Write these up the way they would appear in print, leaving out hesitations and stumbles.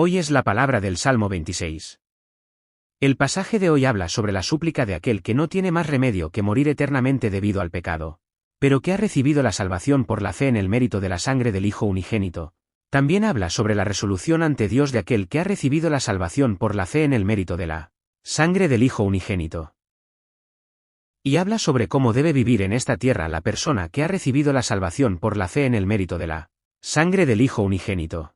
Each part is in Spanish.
Hoy es la palabra del Salmo 26. El pasaje de hoy habla sobre la súplica de aquel que no tiene más remedio que morir eternamente debido al pecado, pero que ha recibido la salvación por la fe en el mérito de la sangre del Hijo unigénito. También habla sobre la resolución ante Dios de aquel que ha recibido la salvación por la fe en el mérito de la sangre del Hijo unigénito. Y habla sobre cómo debe vivir en esta tierra la persona que ha recibido la salvación por la fe en el mérito de la sangre del Hijo unigénito.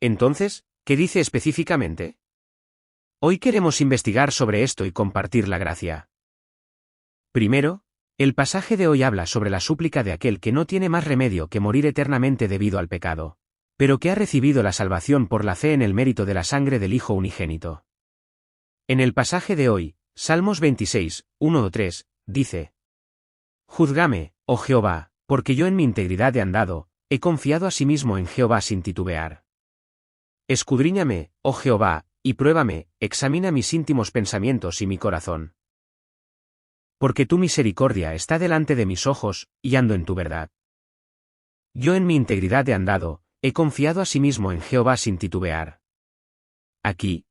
Entonces, ¿qué dice específicamente? Hoy queremos investigar sobre esto y compartir la gracia. Primero, el pasaje de hoy habla sobre la súplica de aquel que no tiene más remedio que morir eternamente debido al pecado, pero que ha recibido la salvación por la fe en el mérito de la sangre del Hijo unigénito. En el pasaje de hoy, Salmos 26, 1 o 3, dice: Juzgame, oh Jehová, porque yo en mi integridad he andado, he confiado asimismo en Jehová sin titubear. Escudriñame, oh Jehová, y pruébame, examina mis íntimos pensamientos y mi corazón. Porque tu misericordia está delante de mis ojos, y ando en tu verdad. Yo en mi integridad he andado, he confiado asimismo en Jehová sin titubear. Aquí,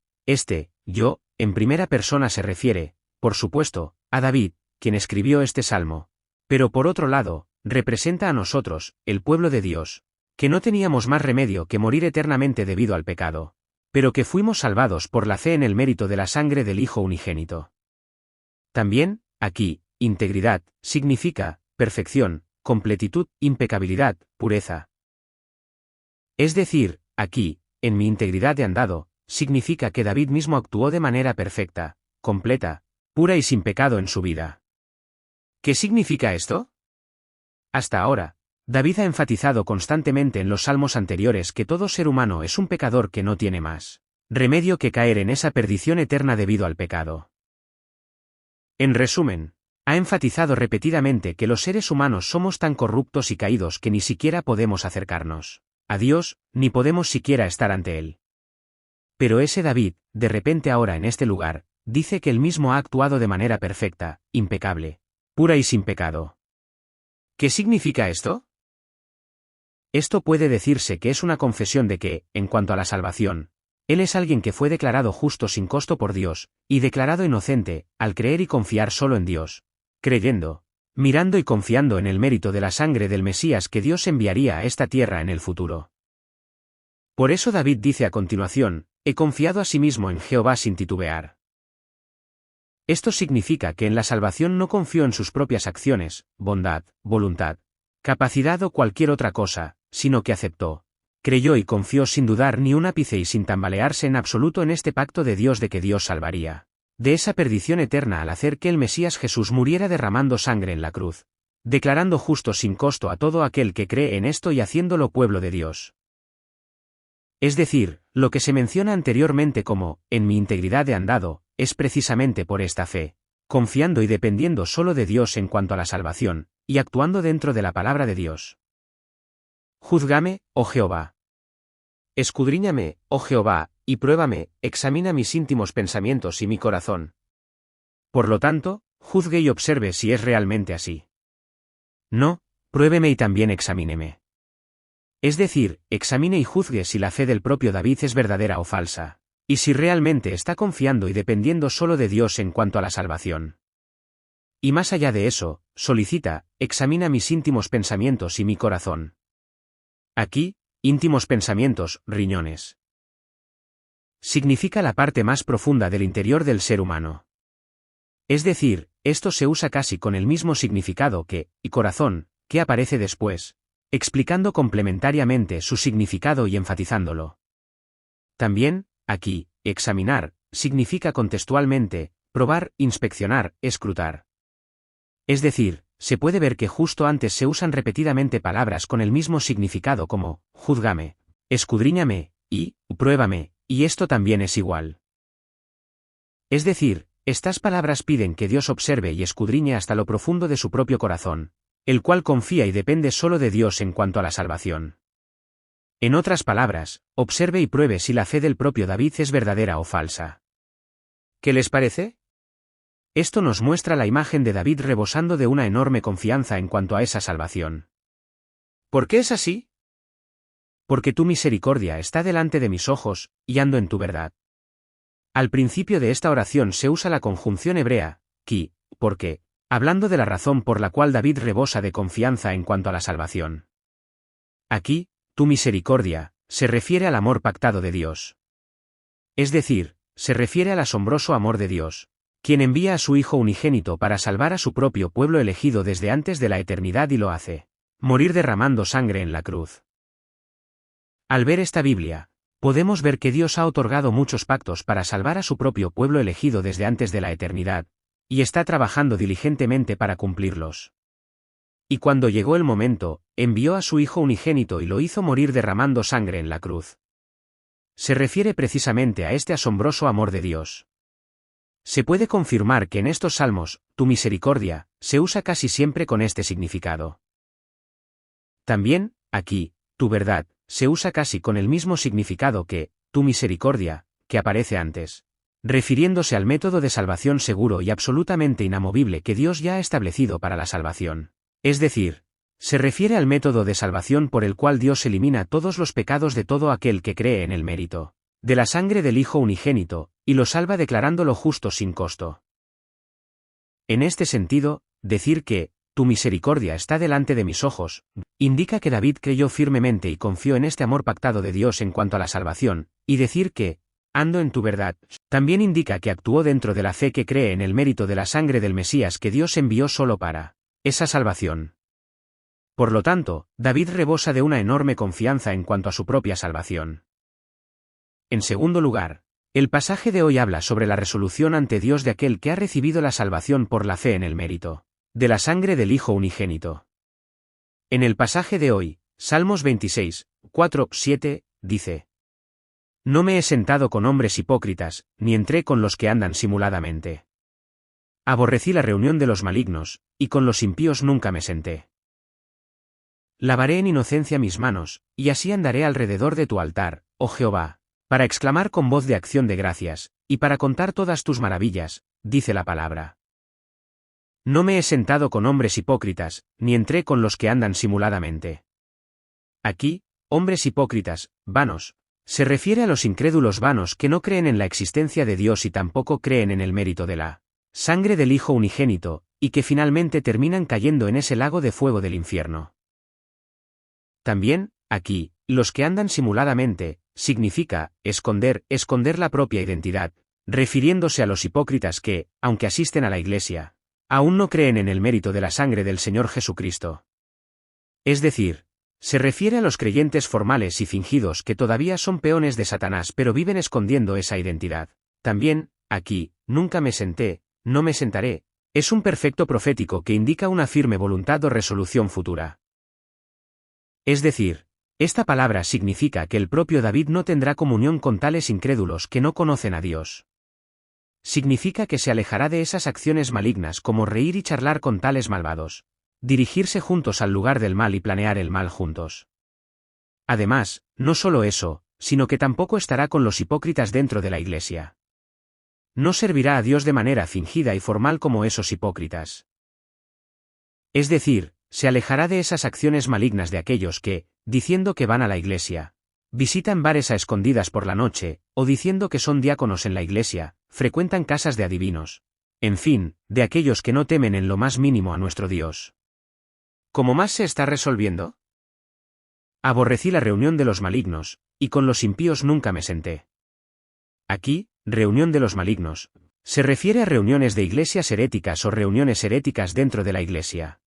yo, en primera persona se refiere, por supuesto, a David, quien escribió este salmo, pero por otro lado, representa a nosotros, el pueblo de Dios, que no teníamos más remedio que morir eternamente debido al pecado, pero que fuimos salvados por la fe en el mérito de la sangre del Hijo unigénito. También, aquí, integridad, significa perfección, completitud, impecabilidad, pureza. Es decir, aquí, en mi integridad he andado, significa que David mismo actuó de manera perfecta, completa, pura y sin pecado en su vida. ¿Qué significa esto? Hasta ahora, David ha enfatizado constantemente en los salmos anteriores que todo ser humano es un pecador que no tiene más remedio que caer en esa perdición eterna debido al pecado. En resumen, ha enfatizado repetidamente que los seres humanos somos tan corruptos y caídos que ni siquiera podemos acercarnos a Dios, ni podemos siquiera estar ante Él. Pero ese David, de repente ahora en este lugar, dice que él mismo ha actuado de manera perfecta, impecable, pura y sin pecado. ¿Qué significa esto? Esto puede decirse que es una confesión de que, en cuanto a la salvación, él es alguien que fue declarado justo sin costo por Dios, y declarado inocente, al creer y confiar solo en Dios, creyendo, mirando y confiando en el mérito de la sangre del Mesías que Dios enviaría a esta tierra en el futuro. Por eso David dice a continuación: he confiado asimismo en Jehová sin titubear. Esto significa que en la salvación no confió en sus propias acciones, bondad, voluntad, capacidad o cualquier otra cosa, sino que aceptó, creyó y confió sin dudar ni un ápice y sin tambalearse en absoluto en este pacto de Dios de que Dios salvaría de esa perdición eterna al hacer que el Mesías Jesús muriera derramando sangre en la cruz, declarando justo sin costo a todo aquel que cree en esto y haciéndolo pueblo de Dios. Es decir, lo que se menciona anteriormente como, en mi integridad he andado, es precisamente por esta fe, confiando y dependiendo solo de Dios en cuanto a la salvación, y actuando dentro de la palabra de Dios. Juzgame, oh Jehová. Escudriñame, oh Jehová, y pruébame, examina mis íntimos pensamientos y mi corazón. Por lo tanto, juzgue y observe si es realmente así. No, pruébeme y también examíneme. Es decir, examine y juzgue si la fe del propio David es verdadera o falsa, y si realmente está confiando y dependiendo solo de Dios en cuanto a la salvación. Y más allá de eso, solicita, examina mis íntimos pensamientos y mi corazón. Aquí, íntimos pensamientos, riñones. Significa la parte más profunda del interior del ser humano. Es decir, esto se usa casi con el mismo significado que, y corazón, que aparece después, explicando complementariamente su significado y enfatizándolo. También, aquí, examinar, significa contextualmente, probar, inspeccionar, escrutar. Es decir, se puede ver que justo antes se usan repetidamente palabras con el mismo significado como, júzgame, escudriñame, y, pruébame, y esto también es igual. Es decir, estas palabras piden que Dios observe y escudriñe hasta lo profundo de su propio corazón, el cual confía y depende solo de Dios en cuanto a la salvación. En otras palabras, observe y pruebe si la fe del propio David es verdadera o falsa. ¿Qué les parece? Esto nos muestra la imagen de David rebosando de una enorme confianza en cuanto a esa salvación. ¿Por qué es así? Porque tu misericordia está delante de mis ojos, y ando en tu verdad. Al principio de esta oración se usa la conjunción hebrea, ki, porque, hablando de la razón por la cual David rebosa de confianza en cuanto a la salvación. Aquí, tu misericordia, se refiere al amor pactado de Dios. Es decir, se refiere al asombroso amor de Dios, quien envía a su Hijo unigénito para salvar a su propio pueblo elegido desde antes de la eternidad y lo hace morir derramando sangre en la cruz. Al ver esta Biblia, podemos ver que Dios ha otorgado muchos pactos para salvar a su propio pueblo elegido desde antes de la eternidad, y está trabajando diligentemente para cumplirlos. Y cuando llegó el momento, envió a su Hijo unigénito y lo hizo morir derramando sangre en la cruz. Se refiere precisamente a este asombroso amor de Dios. Se puede confirmar que en estos salmos, tu misericordia, se usa casi siempre con este significado. También, aquí, tu verdad, se usa casi con el mismo significado que, tu misericordia, que aparece antes, refiriéndose al método de salvación seguro y absolutamente inamovible que Dios ya ha establecido para la salvación. Es decir, se refiere al método de salvación por el cual Dios elimina todos los pecados de todo aquel que cree en el mérito de la sangre del Hijo unigénito, y lo salva declarándolo justo sin costo. En este sentido, decir que, tu misericordia está delante de mis ojos, indica que David creyó firmemente y confió en este amor pactado de Dios en cuanto a la salvación, y decir que, ando en tu verdad, también indica que actuó dentro de la fe que cree en el mérito de la sangre del Mesías que Dios envió solo para esa salvación. Por lo tanto, David rebosa de una enorme confianza en cuanto a su propia salvación. En segundo lugar, el pasaje de hoy habla sobre la resolución ante Dios de aquel que ha recibido la salvación por la fe en el mérito de la sangre del Hijo unigénito. En el pasaje de hoy, Salmos 26, 4, 7, dice: No me he sentado con hombres hipócritas, ni entré con los que andan simuladamente. Aborrecí la reunión de los malignos, y con los impíos nunca me senté. Lavaré en inocencia mis manos, y así andaré alrededor de tu altar, oh Jehová, para exclamar con voz de acción de gracias, y para contar todas tus maravillas, dice la palabra. No me he sentado con hombres hipócritas, ni entré con los que andan simuladamente. Aquí, hombres hipócritas, vanos, se refiere a los incrédulos vanos que no creen en la existencia de Dios y tampoco creen en el mérito de la sangre del Hijo unigénito, y que finalmente terminan cayendo en ese lago de fuego del infierno. También, aquí, los que andan simuladamente, significa esconder la propia identidad, refiriéndose a los hipócritas que, aunque asisten a la iglesia, aún no creen en el mérito de la sangre del Señor Jesucristo. Es decir, se refiere a los creyentes formales y fingidos que todavía son peones de Satanás pero viven escondiendo esa identidad. También, aquí, nunca me senté, no me sentaré, es un perfecto profético que indica una firme voluntad o resolución futura. Es decir, esta palabra significa que el propio David no tendrá comunión con tales incrédulos que no conocen a Dios. Significa que se alejará de esas acciones malignas como reír y charlar con tales malvados, dirigirse juntos al lugar del mal y planear el mal juntos. Además, no solo eso, sino que tampoco estará con los hipócritas dentro de la iglesia. No servirá a Dios de manera fingida y formal como esos hipócritas. Es decir, se alejará de esas acciones malignas de aquellos que, diciendo que van a la iglesia, visitan bares a escondidas por la noche, o diciendo que son diáconos en la iglesia, frecuentan casas de adivinos. En fin, de aquellos que no temen en lo más mínimo a nuestro Dios. ¿Cómo más se está resolviendo? Aborrecí la reunión de los malignos, y con los impíos nunca me senté. Aquí, reunión de los malignos, se refiere a reuniones de iglesias heréticas o reuniones heréticas dentro de la iglesia.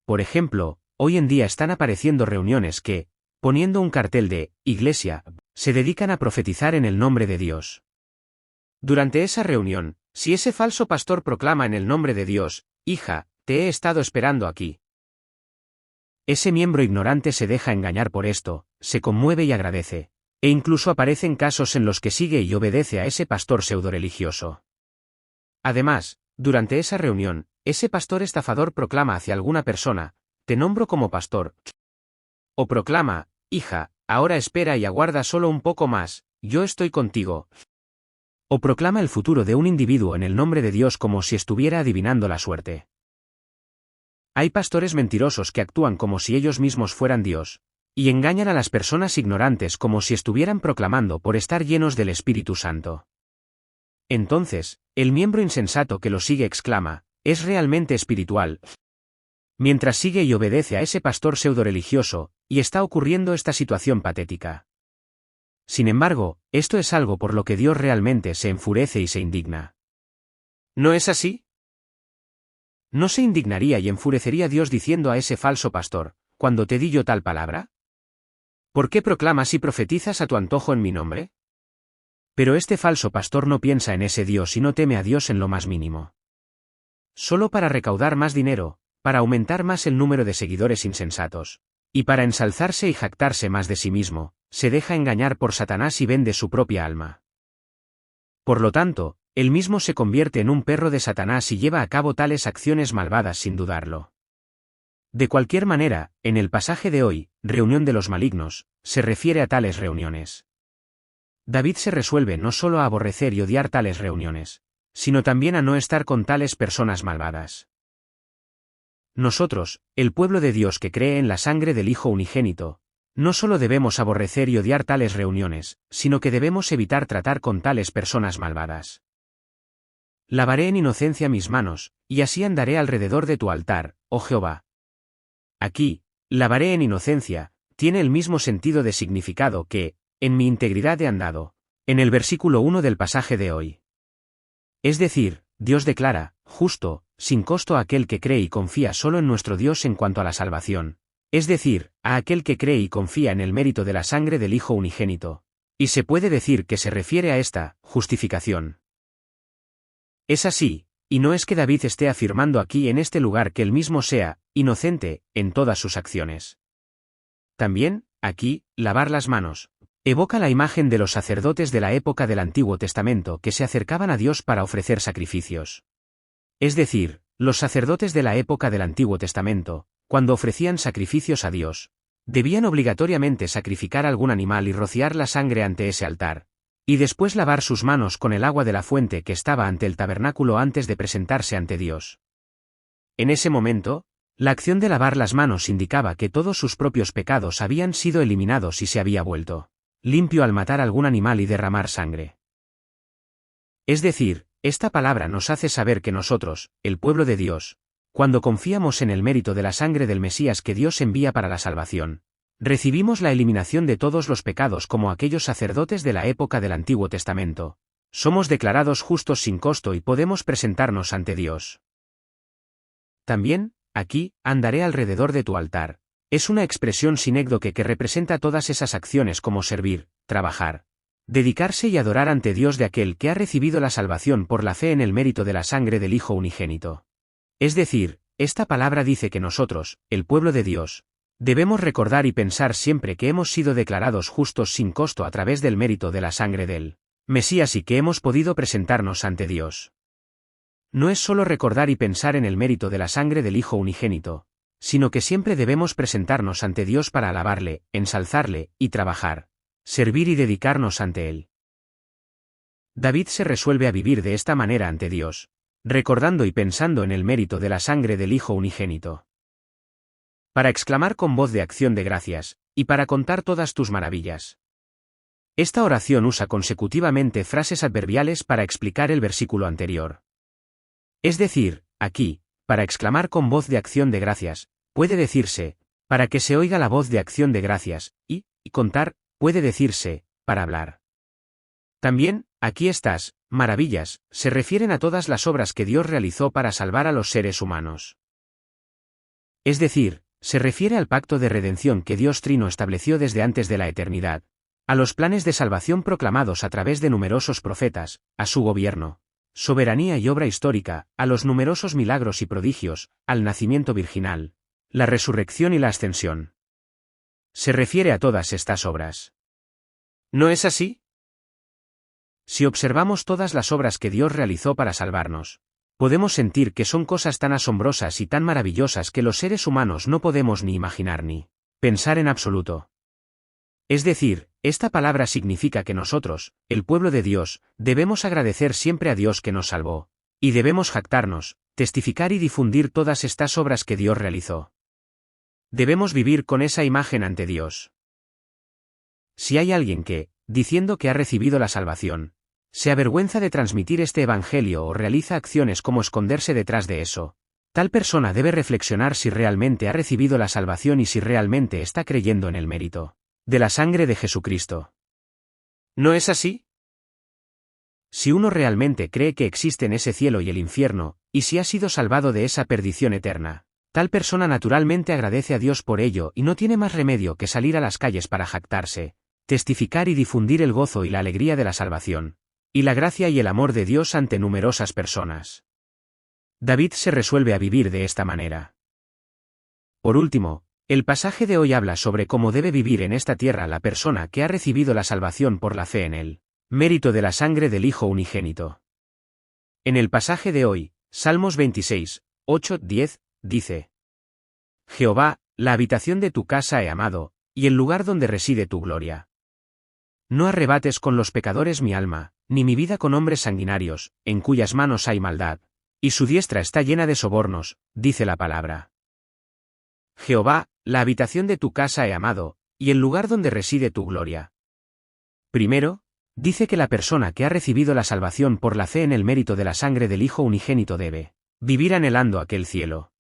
Por ejemplo, hoy en día están apareciendo reuniones que, poniendo un cartel de iglesia, se dedican a profetizar en el nombre de Dios. Durante esa reunión, si ese falso pastor proclama en el nombre de Dios, hija, te he estado esperando aquí. Ese miembro ignorante se deja engañar por esto, se conmueve y agradece, e incluso aparecen casos en los que sigue y obedece a ese pastor pseudo-religioso. Además, durante esa reunión, ese pastor estafador proclama hacia alguna persona, te nombro como pastor. O proclama, hija, ahora espera y aguarda solo un poco más, yo estoy contigo. O proclama el futuro de un individuo en el nombre de Dios como si estuviera adivinando la suerte. Hay pastores mentirosos que actúan como si ellos mismos fueran Dios, y engañan a las personas ignorantes como si estuvieran proclamando por estar llenos del Espíritu Santo. Entonces, el miembro insensato que lo sigue exclama, es realmente espiritual, mientras sigue y obedece a ese pastor pseudo-religioso, y está ocurriendo esta situación patética. Sin embargo, esto es algo por lo que Dios realmente se enfurece y se indigna. ¿No es así? ¿No se indignaría y enfurecería Dios diciendo a ese falso pastor, cuando te di yo tal palabra? ¿Por qué proclamas y profetizas a tu antojo en mi nombre? Pero este falso pastor no piensa en ese Dios y no teme a Dios en lo más mínimo. Solo para recaudar más dinero, para aumentar más el número de seguidores insensatos, y para ensalzarse y jactarse más de sí mismo, se deja engañar por Satanás y vende su propia alma. Por lo tanto, él mismo se convierte en un perro de Satanás y lleva a cabo tales acciones malvadas sin dudarlo. De cualquier manera, en el pasaje de hoy, reunión de los malignos, se refiere a tales reuniones. David se resuelve no solo a aborrecer y odiar tales reuniones, sino también a no estar con tales personas malvadas. Nosotros, el pueblo de Dios que cree en la sangre del Hijo unigénito, no solo debemos aborrecer y odiar tales reuniones, sino que debemos evitar tratar con tales personas malvadas. Lavaré en inocencia mis manos, y así andaré alrededor de tu altar, oh Jehová. Aquí, lavaré en inocencia, tiene el mismo sentido de significado que, en mi integridad he andado, en el versículo 1 del pasaje de hoy. Es decir, Dios declara, justo, sin costo a aquel que cree y confía solo en nuestro Dios en cuanto a la salvación, es decir, a aquel que cree y confía en el mérito de la sangre del Hijo unigénito, y se puede decir que se refiere a esta justificación. Es así, y no es que David esté afirmando aquí en este lugar que él mismo sea inocente en todas sus acciones. También, aquí, lavar las manos, evoca la imagen de los sacerdotes de la época del Antiguo Testamento que se acercaban a Dios para ofrecer sacrificios. Es decir, los sacerdotes de la época del Antiguo Testamento, cuando ofrecían sacrificios a Dios, debían obligatoriamente sacrificar algún animal y rociar la sangre ante ese altar, y después lavar sus manos con el agua de la fuente que estaba ante el tabernáculo antes de presentarse ante Dios. En ese momento, la acción de lavar las manos indicaba que todos sus propios pecados habían sido eliminados y se había vuelto limpio al matar algún animal y derramar sangre. Es decir, esta palabra nos hace saber que nosotros, el pueblo de Dios, cuando confiamos en el mérito de la sangre del Mesías que Dios envía para la salvación, recibimos la eliminación de todos los pecados como aquellos sacerdotes de la época del Antiguo Testamento. Somos declarados justos sin costo y podemos presentarnos ante Dios. También, aquí, andaré alrededor de tu altar. Es una expresión sinécdoque que representa todas esas acciones como servir, trabajar, dedicarse y adorar ante Dios de aquel que ha recibido la salvación por la fe en el mérito de la sangre del Hijo unigénito. Es decir, esta palabra dice que nosotros, el pueblo de Dios, debemos recordar y pensar siempre que hemos sido declarados justos sin costo a través del mérito de la sangre del Mesías y que hemos podido presentarnos ante Dios. No es solo recordar y pensar en el mérito de la sangre del Hijo unigénito, sino que siempre debemos presentarnos ante Dios para alabarle, ensalzarle, y trabajar, servir y dedicarnos ante Él. David se resuelve a vivir de esta manera ante Dios, recordando y pensando en el mérito de la sangre del Hijo unigénito. Para exclamar con voz de acción de gracias, y para contar todas tus maravillas. Esta oración usa consecutivamente frases adverbiales para explicar el versículo anterior. Es decir, aquí, para exclamar con voz de acción de gracias, puede decirse, para que se oiga la voz de acción de gracias, y contar, puede decirse, para hablar. También, aquí estas maravillas se refieren a todas las obras que Dios realizó para salvar a los seres humanos. Es decir, se refiere al pacto de redención que Dios Trino estableció desde antes de la eternidad, a los planes de salvación proclamados a través de numerosos profetas, a su gobierno, soberanía y obra histórica, a los numerosos milagros y prodigios, al nacimiento virginal, la resurrección y la ascensión. Se refiere a todas estas obras. ¿No es así? Si observamos todas las obras que Dios realizó para salvarnos, podemos sentir que son cosas tan asombrosas y tan maravillosas que los seres humanos no podemos ni imaginar ni pensar en absoluto. Es decir, esta palabra significa que nosotros, el pueblo de Dios, debemos agradecer siempre a Dios que nos salvó, y debemos jactarnos, testificar y difundir todas estas obras que Dios realizó. Debemos vivir con esa imagen ante Dios. Si hay alguien que, diciendo que ha recibido la salvación, se avergüenza de transmitir este evangelio o realiza acciones como esconderse detrás de eso, tal persona debe reflexionar si realmente ha recibido la salvación y si realmente está creyendo en el mérito de la sangre de Jesucristo. ¿No es así? Si uno realmente cree que existen ese cielo y el infierno, y si ha sido salvado de esa perdición eterna, tal persona naturalmente agradece a Dios por ello y no tiene más remedio que salir a las calles para jactarse, testificar y difundir el gozo y la alegría de la salvación, y la gracia y el amor de Dios ante numerosas personas. David se resuelve a vivir de esta manera. Por último, el pasaje de hoy habla sobre cómo debe vivir en esta tierra la persona que ha recibido la salvación por la fe en él, mérito de la sangre del Hijo unigénito. En el pasaje de hoy, Salmos 26, 8, 10, dice: Jehová, la habitación de tu casa he amado, y el lugar donde reside tu gloria. No arrebates con los pecadores mi alma, ni mi vida con hombres sanguinarios, en cuyas manos hay maldad, y su diestra está llena de sobornos, dice la palabra. Jehová, la habitación de tu casa he amado, y el lugar donde reside tu gloria. Primero, dice que la persona que ha recibido la salvación por la fe en el mérito de la sangre del Hijo unigénito debe vivir anhelando aquel cielo.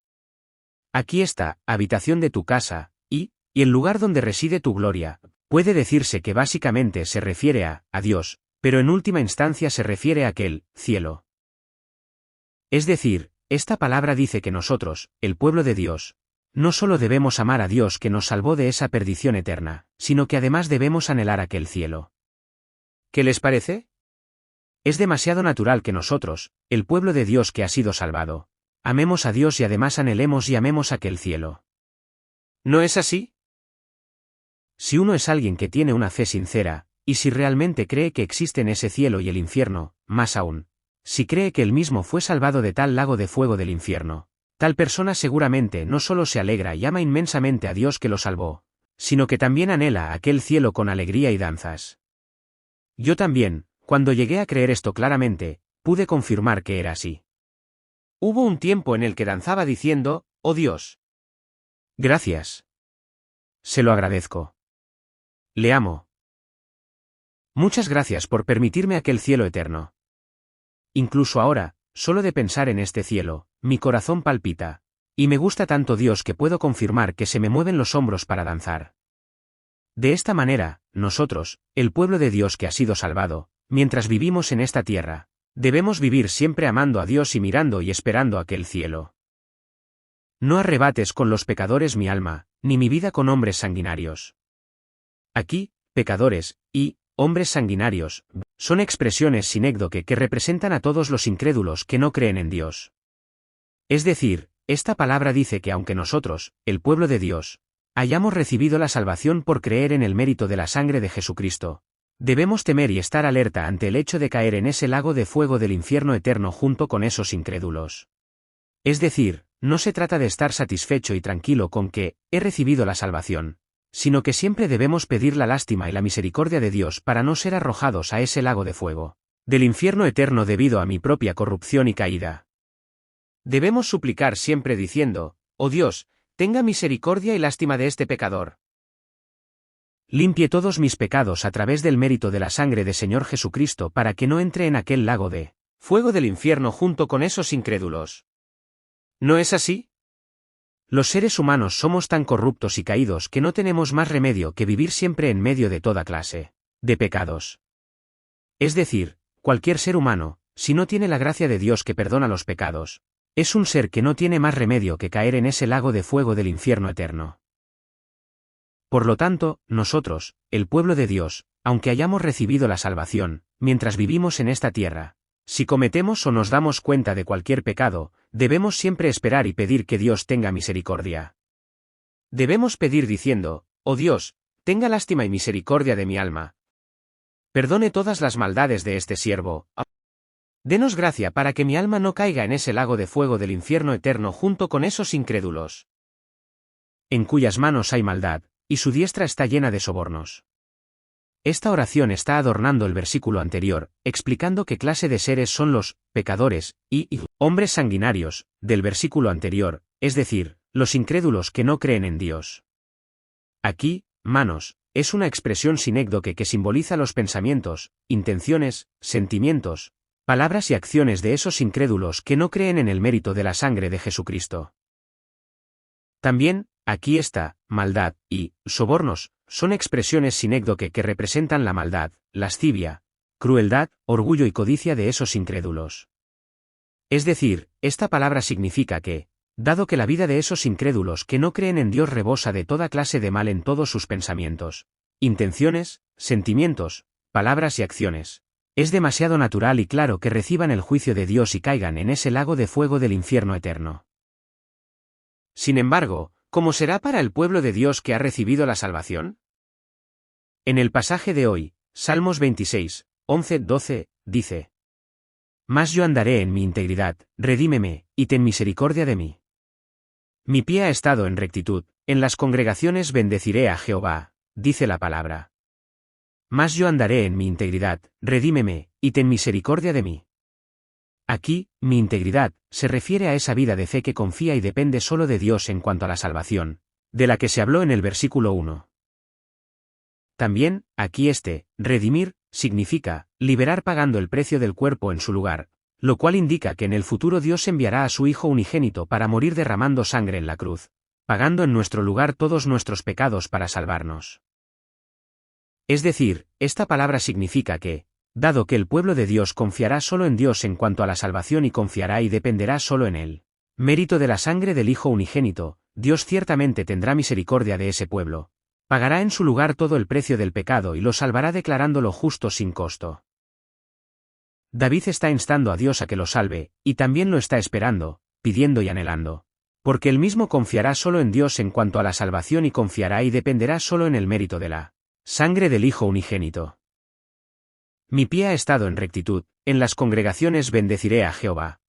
Aquí está, habitación de tu casa, y el lugar donde reside tu gloria. Puede decirse que básicamente se refiere a Dios, pero en última instancia se refiere a aquel cielo. Es decir, esta palabra dice que nosotros, el pueblo de Dios, no solo debemos amar a Dios que nos salvó de esa perdición eterna, sino que además debemos anhelar aquel cielo. ¿Qué les parece? Es demasiado natural que nosotros, el pueblo de Dios que ha sido salvado, amemos a Dios y además anhelemos y amemos aquel cielo. ¿No es así? Si uno es alguien que tiene una fe sincera, y si realmente cree que existen ese cielo y el infierno, más aún, si cree que él mismo fue salvado de tal lago de fuego del infierno, tal persona seguramente no solo se alegra y ama inmensamente a Dios que lo salvó, sino que también anhela aquel cielo con alegría y danzas. Yo también, cuando llegué a creer esto claramente, pude confirmar que era así. Hubo un tiempo en el que danzaba diciendo: «Oh Dios. Gracias. Se lo agradezco. Le amo. Muchas gracias por permitirme aquel cielo eterno». Incluso ahora, solo de pensar en este cielo, mi corazón palpita, y me gusta tanto Dios que puedo confirmar que se me mueven los hombros para danzar. De esta manera, nosotros, el pueblo de Dios que ha sido salvado, mientras vivimos en esta tierra, debemos vivir siempre amando a Dios y mirando y esperando aquel cielo. No arrebates con los pecadores mi alma, ni mi vida con hombres sanguinarios. Aquí, pecadores, y hombres sanguinarios, son expresiones sinécdoque que representan a todos los incrédulos que no creen en Dios. Es decir, esta palabra dice que aunque nosotros, el pueblo de Dios, hayamos recibido la salvación por creer en el mérito de la sangre de Jesucristo, debemos temer y estar alerta ante el hecho de caer en ese lago de fuego del infierno eterno junto con esos incrédulos. Es decir, no se trata de estar satisfecho y tranquilo con que he recibido la salvación, sino que siempre debemos pedir la lástima y la misericordia de Dios para no ser arrojados a ese lago de fuego del infierno eterno debido a mi propia corrupción y caída. Debemos suplicar siempre diciendo: «Oh Dios, tenga misericordia y lástima de este pecador. Limpie todos mis pecados a través del mérito de la sangre de Señor Jesucristo para que no entre en aquel lago de fuego del infierno junto con esos incrédulos». ¿No es así? Los seres humanos somos tan corruptos y caídos que no tenemos más remedio que vivir siempre en medio de toda clase de pecados. Es decir, cualquier ser humano, si no tiene la gracia de Dios que perdona los pecados, es un ser que no tiene más remedio que caer en ese lago de fuego del infierno eterno. Por lo tanto, nosotros, el pueblo de Dios, aunque hayamos recibido la salvación, mientras vivimos en esta tierra, si cometemos o nos damos cuenta de cualquier pecado, debemos siempre esperar y pedir que Dios tenga misericordia. Debemos pedir diciendo: «Oh Dios, tenga lástima y misericordia de mi alma. Perdone todas las maldades de este siervo. Denos gracia para que mi alma no caiga en ese lago de fuego del infierno eterno junto con esos incrédulos, en cuyas manos hay maldad, y su diestra está llena de sobornos». Esta oración está adornando el versículo anterior, explicando qué clase de seres son los pecadores y hombres sanguinarios del versículo anterior, es decir, los incrédulos que no creen en Dios. Aquí, manos, es una expresión sinécdoque que simboliza los pensamientos, intenciones, sentimientos, palabras y acciones de esos incrédulos que no creen en el mérito de la sangre de Jesucristo. También, aquí está, maldad y sobornos, son expresiones sinécdoque que representan la maldad, lascivia, crueldad, orgullo y codicia de esos incrédulos. Es decir, esta palabra significa que, dado que la vida de esos incrédulos que no creen en Dios rebosa de toda clase de mal en todos sus pensamientos, intenciones, sentimientos, palabras y acciones, es demasiado natural y claro que reciban el juicio de Dios y caigan en ese lago de fuego del infierno eterno. Sin embargo, ¿cómo será para el pueblo de Dios que ha recibido la salvación? En el pasaje de hoy, Salmos 26, 11-12, dice: Mas yo andaré en mi integridad, redímeme, y ten misericordia de mí. Mi pie ha estado en rectitud, en las congregaciones bendeciré a Jehová, dice la palabra. Mas yo andaré en mi integridad, redímeme, y ten misericordia de mí. Aquí, mi integridad, se refiere a esa vida de fe que confía y depende solo de Dios en cuanto a la salvación, de la que se habló en el versículo 1. También, aquí redimir, significa, liberar pagando el precio del cuerpo en su lugar, lo cual indica que en el futuro Dios enviará a su Hijo unigénito para morir derramando sangre en la cruz, pagando en nuestro lugar todos nuestros pecados para salvarnos. Es decir, esta palabra significa que, dado que el pueblo de Dios confiará solo en Dios en cuanto a la salvación y confiará y dependerá solo en Él, mérito de la sangre del Hijo unigénito, Dios ciertamente tendrá misericordia de ese pueblo, pagará en su lugar todo el precio del pecado y lo salvará declarándolo justo sin costo. David está instando a Dios a que lo salve, y también lo está esperando, pidiendo y anhelando, porque él mismo confiará solo en Dios en cuanto a la salvación y confiará y dependerá solo en el mérito de la sangre del Hijo unigénito. Mi pie ha estado en rectitud, en las congregaciones bendeciré a Jehová.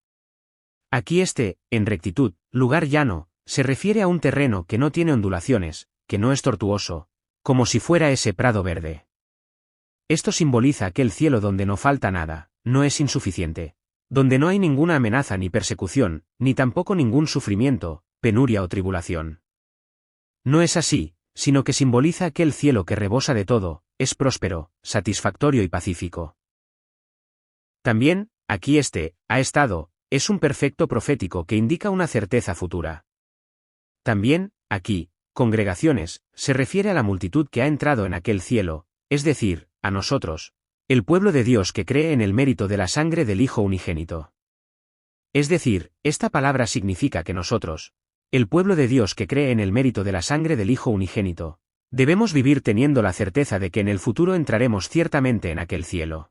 Aquí en rectitud, lugar llano, se refiere a un terreno que no tiene ondulaciones, que no es tortuoso, como si fuera ese prado verde. Esto simboliza aquel cielo donde no falta nada, no es insuficiente, donde no hay ninguna amenaza ni persecución, ni tampoco ningún sufrimiento, penuria o tribulación. No es así, sino que simboliza aquel cielo que rebosa de todo, es próspero, satisfactorio y pacífico. También, aquí ha estado, es un perfecto profético que indica una certeza futura. También, aquí, congregaciones, se refiere a la multitud que ha entrado en aquel cielo, es decir, a nosotros, el pueblo de Dios que cree en el mérito de la sangre del Hijo unigénito. Es decir, esta palabra significa que nosotros, el pueblo de Dios que cree en el mérito de la sangre del Hijo unigénito, debemos vivir teniendo la certeza de que en el futuro entraremos ciertamente en aquel cielo.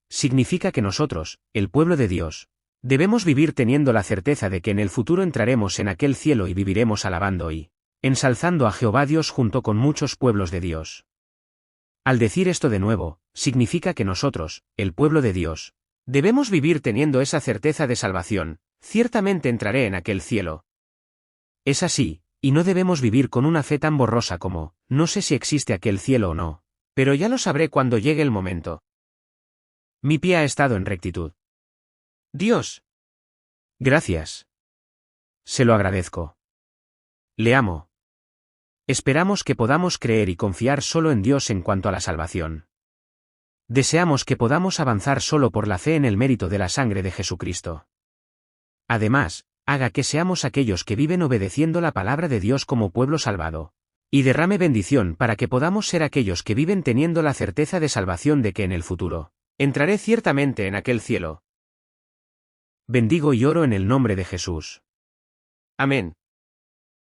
Significa que nosotros, el pueblo de Dios, debemos vivir teniendo la certeza de que en el futuro entraremos en aquel cielo y viviremos alabando y ensalzando a Jehová Dios junto con muchos pueblos de Dios. Al decir esto de nuevo, significa que nosotros, el pueblo de Dios, debemos vivir teniendo esa certeza de salvación, ciertamente entraré en aquel cielo. Es así, y no debemos vivir con una fe tan borrosa como, no sé si existe aquel cielo o no, pero ya lo sabré cuando llegue el momento. Mi pie ha estado en rectitud. Dios. Gracias. Se lo agradezco. Le amo. Esperamos que podamos creer y confiar solo en Dios en cuanto a la salvación. Deseamos que podamos avanzar solo por la fe en el mérito de la sangre de Jesucristo. Además, haga que seamos aquellos que viven obedeciendo la palabra de Dios como pueblo salvado, y derrame bendición para que podamos ser aquellos que viven teniendo la certeza de salvación de que en el futuro, entraré ciertamente en aquel cielo. Bendigo y oro en el nombre de Jesús. Amén.